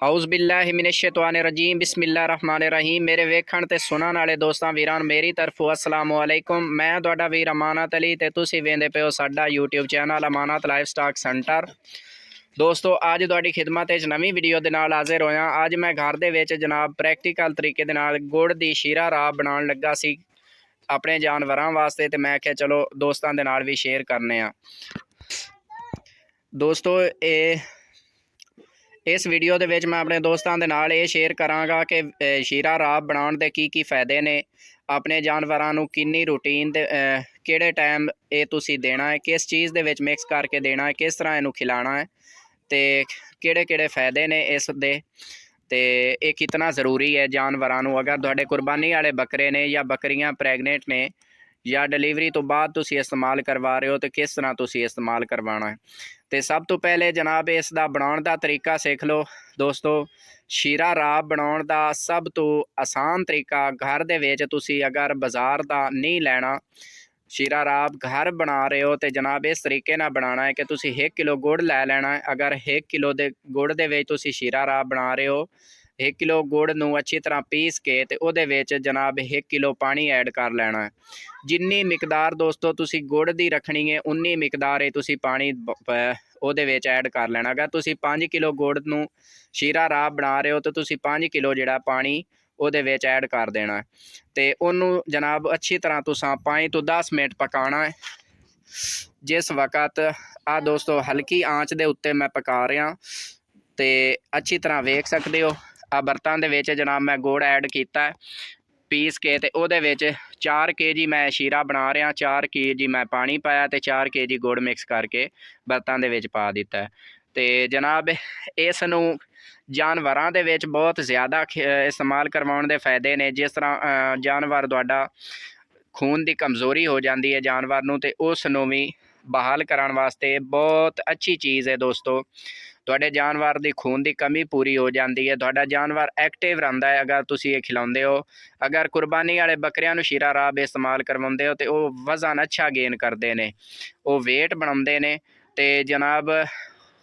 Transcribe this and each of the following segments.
ਆਊਜ਼ ਬਿੱਲਾਹਿ ਮਿਨਸ਼-ਸ਼ੈਤਾਨਿਰ-ਰਜੀਮ ਬਿਸਮਿल्लाह-रहमान-रहीम। मेरे वेखण ते सुनन वाले दोस्तां वीरान मेरी तरफों अस्सलाम वालेकुम। मैं तुहाडा वीर अमानत अली ते तुसीं वेंदे पे हो साडा यूट्यूब चैनल अमानत लाइफ स्टॉक सेंटर। दोस्तों अज तुहाडी खिदमत च नवीं वीडियो दे नाल हाज़िर होया। अज मैं घर दे विच जनाब प्रैक्टिकल तरीके दे नाल गुड़ दी शीरा राब बनाउण लगा सी अपने जानवरां वास्ते, ते मैं आख्या चलो दोस्तां दे नाल भी शेयर करने आ। दोस्तों इस वीडियो दे विच मैं अपने दोस्तों के नाल ये शेयर करांगा कि शीरा राब बनाउण दे की फ़ायदे ने, अपने जानवरां नूं किन्नी रूटीन ते किहड़े टाइम ये तुसीं देना है, किस चीज़ दे विच मिक्स करके देना है, किस तरह इनू खिलाना है, ते किहड़े किहड़े फ़ायदे ने इस दे, ते ये कितना ज़रूरी है जानवरां नूं। अगर तुहाडे कुर्बानी वाले बकरे ने या बकरियां प्रैगनेंट ने या डिलीवरी तो बाद तुसीं इस्तेमाल करवा रहे हो, तो किस तरह तुसीं इस्तेमाल करवाना है। तो सब तो पहले जनाब इसका बनाउण दा तरीका सीख लो। दोस्तों शीरा राब बनाउण दा सब तो आसान तरीका घर दे विच तुसीं अगर बाज़ार दा नहीं लैना, शीरा राब घर बना रहे हो, तो जनाब इस तरीके नाल बनाना है कि तुसीं 1 किलो गुड़ लै लेना है। अगर 1 किलो दे गुड़ दे विच तुसीं शीरा राब बना रहे हो, 1 किलो गुड़ नूं अच्छी तरह पीस के ते उहदे विच जनाब 1 किलो पानी ऐड कर लेना है। जिन्नी मिकदार दोस्तों तुसीं गुड़ दी रखनी है उन्नी मिकदार तुसीं पानी उहदे विच ऐड कर लेना। अगर तुसीं 5 किलो गुड़ नूं शीरा राब बना रहे हो तो तुसीं 5 किलो जिहड़ा पानी उहदे विच ऐड कर देना है, ते उहनूं जनाब अच्छी तरह तुसां 5 तो 10 मिनट पकाना है। जिस वक्त आ दोस्तों हल्की आंच दे उत्ते मैं पका रहा, तो अच्छी तरह वेख सकते हो आ बर्तन दे विच जनाब मैं गुड़ ऐड किया पीस के, ते उहदे विच 4 kg मैं शीरा बना रहा, 4 kg मैं पानी पाया, तो 4 kg गुड़ मिक्स करके बर्तन दे विच पा दिता है। तो जनाब इस नूं जानवरां दे विच बहुत ज़्यादा इस्तेमाल करवाउण दे फायदे ने। जिस तरह जानवर तुहाडा खून की कमज़ोरी हो जाती है जानवर नूं, ते उस नूं भी बहाल कराने वास्ते बहुत अच्छी चीज़ है दोस्तों। तुहाडे जानवर की खून की कमी पूरी हो जाती है, तुहाडा जानवर एक्टिव रहिंदा है अगर तुसीं ये खिलाउंदे हो। अगर कुर्बानी वाले बकरियां नूं शीरा राब इस्तेमाल करवाउंदे हो, तो वह वज़न अच्छा गेन करते हैं, वो वेट बनाउंदे ने, ते जनाब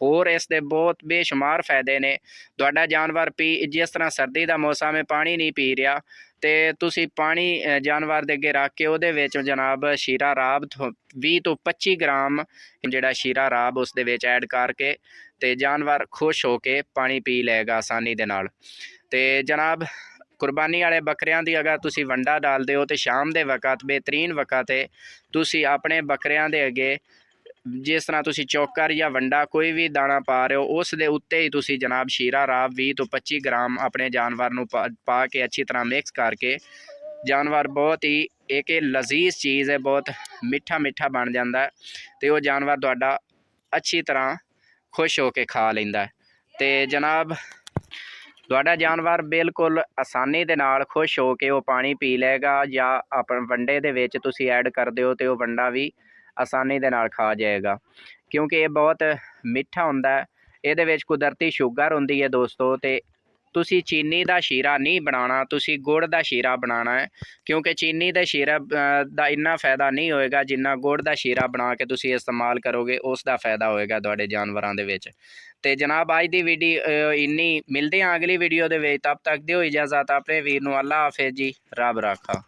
होर इस दे बहुत बेशुमार फ़ायदे ने। तुहाडा जानवर जिस तरह सर्दी का मौसम है पानी नहीं पी रहा, तो तुसीं पानी जानवर दे अगे रख के उहदे विच जनाब शीरा राब 20 तो 25 ग्राम जिहड़ा शीरा राब उस दे विच ऐड करके, ते जानवर खुश होके पानी पी लेगा आसानी दे नाल। ते जनाब कुर्बानी वाले बकरियां दी अगर तुसीं वंडा डालदे हो, तो शाम दे वक्त बेहतरीन वक्त है तुसीं अपने बकरियां दे अगे जिस तरह तुसीं चौकर या वंडा कोई भी दाना पा रहे हो, उस दे उत्ते ही तुसीं जनाब शीरा राब 20 तो 25 ग्राम अपने जानवर नूं पा के अच्छी तरह मिक्स करके, जानवर बहुत ही एक लजीज चीज़ है, बहुत मिठा मिठा बन जाता है, तो वह जानवर तुहाडा अच्छी तरह खुश होकर खा लेंदा है। तो जनाब तुहाडा जानवर बिल्कुल आसानी दे नाल खुश हो के वो पानी पी लेगा, या अपन वंडे दे विच तुसीं ऐड करदे हो तो वह वंडा भी आसानी दे नाल खा जाएगा, क्योंकि ये बहुत मिठा हुंदा है। इहदे विच कुदरती शुगर हुंदी है दोस्तों। तो तुसीं चीनी दा शीरा नहीं बनाना, तुसीं गुड़ दा शीरा बनाना है, क्योंकि चीनी दे शीरा दा इन्ना फ़ायदा नहीं होएगा जिन्ना गुड़ दा शीरा बना के तुसीं इस्तेमाल करोगे उसका फ़ायदा होएगा तुहाडे जानवरां दे विच। ते जनाब अज दी वीडियो इन्नी, मिलदे हां अगली वीडियो दे विच, तब तक दिओ इजाज़त अपने वीर नूं। अल्लाह हाफिज़ जी, रब राखा।